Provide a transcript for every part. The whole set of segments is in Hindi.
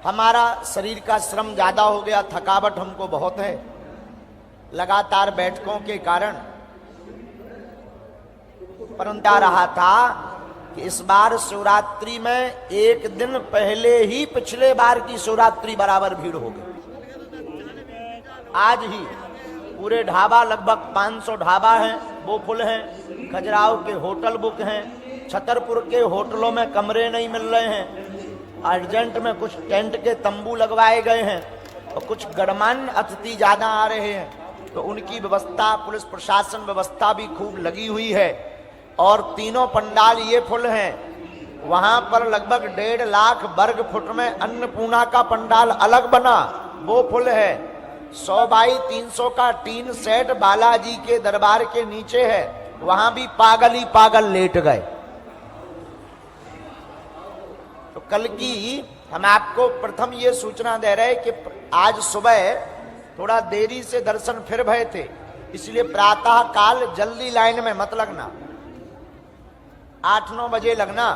हमारा शरीर का श्रम ज्यादा हो गया, थकावट हमको बहुत है लगातार बैठकों के कारण, परंतु आ रहा था कि इस बार शिवरात्रि में एक दिन पहले ही पिछले बार की शिवरात्रि बराबर भीड़ हो गई। आज ही पूरे ढाबा, लगभग 500 ढाबा हैं, वो फुल हैं। खजुराहो के होटल बुक हैं, छतरपुर के होटलों में कमरे नहीं मिल रहे हैं। अर्जेंट में कुछ टेंट के तंबू लगवाए गए हैं और कुछ गणमान्य अतिथि ज्यादा आ रहे हैं, तो उनकी व्यवस्था, पुलिस प्रशासन व्यवस्था भी खूब लगी हुई है। और तीनों पंडाल ये फुल हैं। वहां पर लगभग 1.5 लाख वर्ग फुट में अन्नपूर्णा का पंडाल अलग बना, वो फुल है। 100 बाई 300 का टीन सेट बालाजी के दरबार के नीचे है, वहां भी पागल ही पागल लेट गए। तो कल की हम आपको प्रथम ये सूचना दे रहे कि आज सुबह थोड़ा देरी से दर्शन फिर भय थे, इसलिए प्रातः काल जल्दी लाइन में मत लगना, 8-9 बजे लगना,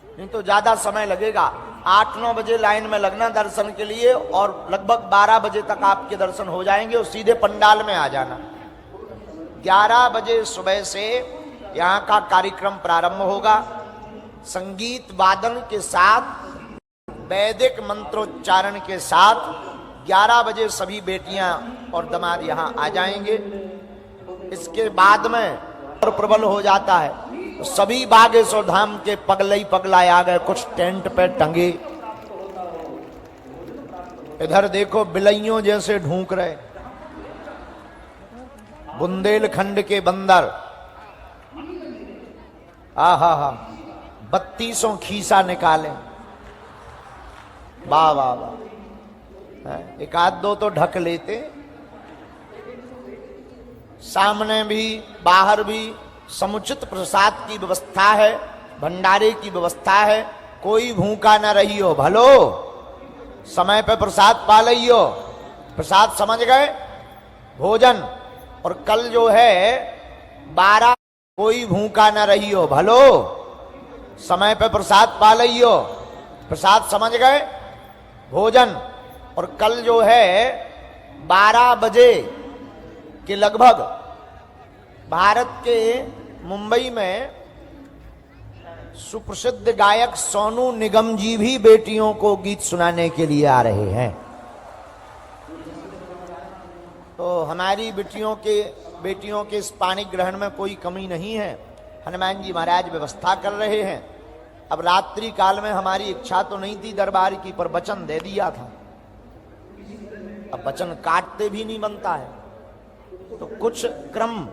नहीं तो ज्यादा समय लगेगा। 8-9 बजे लाइन में लगना दर्शन के लिए, और लगभग 12 बजे तक आपके दर्शन हो जाएंगे और सीधे पंडाल में आ जाना। 11 बजे सुबह से यहाँ का कार्यक्रम प्रारंभ होगा। संगीत वादन के साथ, वैदिक मंत्रोच्चारण के साथ 11 बजे सभी बेटियां और दामाद यहाँ आ जाएंगे। इसके बाद में और प्रबल हो जाता है, तो सभी बागेश्वर धाम के पगलई पगलाए आ गए, कुछ टेंट पे टंगे। इधर देखो बिलइयों जैसे ढूंक रहे, बुंदेलखंड के बंदर, आहा हा, 32 खीसा निकाले, वाह वाह वाह। एक आध दो तो ढक लेते। सामने भी बाहर भी समुचित प्रसाद की व्यवस्था है, भंडारे की व्यवस्था है। कोई भूखा न रही हो, भलो समय पे प्रसाद पा लियो। प्रसाद समझ गए, भोजन। और कल जो है 12, कोई भूखा न रही हो, भलो समय पे प्रसाद पा लियो। प्रसाद समझ गए, भोजन। और कल जो है 12 बजे के लगभग भारत के मुंबई में सुप्रसिद्ध गायक सोनू निगम जी भी बेटियों को गीत सुनाने के लिए आ रहे हैं। तो हमारी बेटियों के इस पानी ग्रहण में कोई कमी नहीं है। हनुमान जी महाराज व्यवस्था कर रहे हैं। अब रात्रि काल में हमारी इच्छा तो नहीं थी दरबार की, पर वचन दे दिया था। अब वचन काटते भी नहीं बनता है, तो कुछ क्रम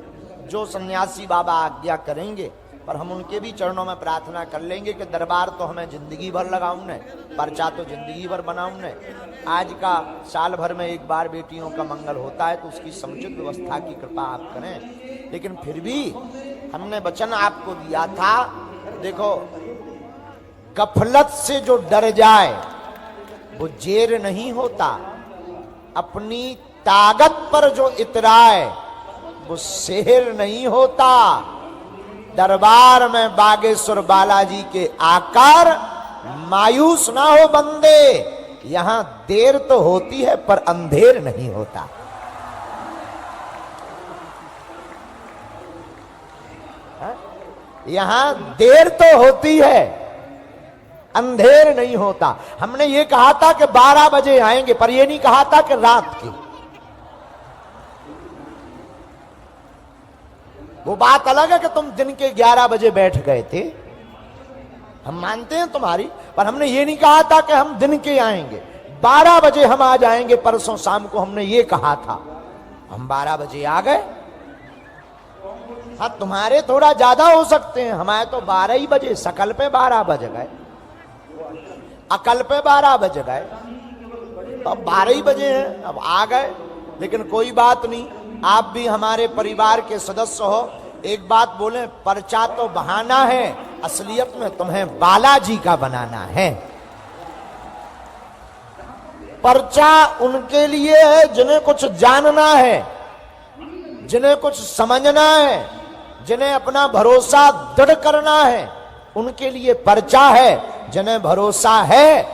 जो सन्यासी बाबा आज्ञा करेंगे, पर हम उनके भी चरणों में प्रार्थना कर लेंगे कि दरबार तो हमें जिंदगी भर लगाऊं ने, पर्चा तो जिंदगी भर बनाऊं ने। आज का साल भर में एक बार बेटियों का मंगल होता है, तो उसकी समुचित व्यवस्था की कृपा आप करें। लेकिन फिर भी हमने वचन आपको दिया था। देखो, गफलत से जो डर जाए वो जेर नहीं होता, अपनी ताकत पर जो इतराए वो शेर नहीं होता। दरबार में बागेश्वर बालाजी के आकार, मायूस ना हो बंदे, यहां देर तो होती है पर अंधेर नहीं होता। यहां देर तो होती है, अंधेर नहीं होता। हमने ये कहा था कि 12 बजे आएंगे, पर ये नहीं कहा था कि रात की। वो बात अलग है कि तुम दिन के 11 बजे बैठ गए थे, हम मानते हैं तुम्हारी, पर हमने ये नहीं कहा था कि हम दिन के आएंगे। 12 बजे हम आ जाएंगे, परसों शाम को हमने ये कहा था। हम 12 बजे आ गए। हाँ, तुम्हारे थोड़ा ज्यादा हो सकते हैं, हमारे तो 12 ही बजे, सकल पे 12 बज गए, अकल पे 12 बज गए, तो अब 12 ही बजे हैं, अब आ गए। लेकिन कोई बात नहीं, आप भी हमारे परिवार के सदस्य हो। एक बात बोले, पर्चा तो बहाना है, असलियत में तुम्हें बालाजी का बनाना है। पर्चा उनके लिए है जिन्हें कुछ जानना है, जिन्हें कुछ समझना है, जिन्हें अपना भरोसा दृढ़ करना है, उनके लिए पर्चा है। जिन्हें भरोसा है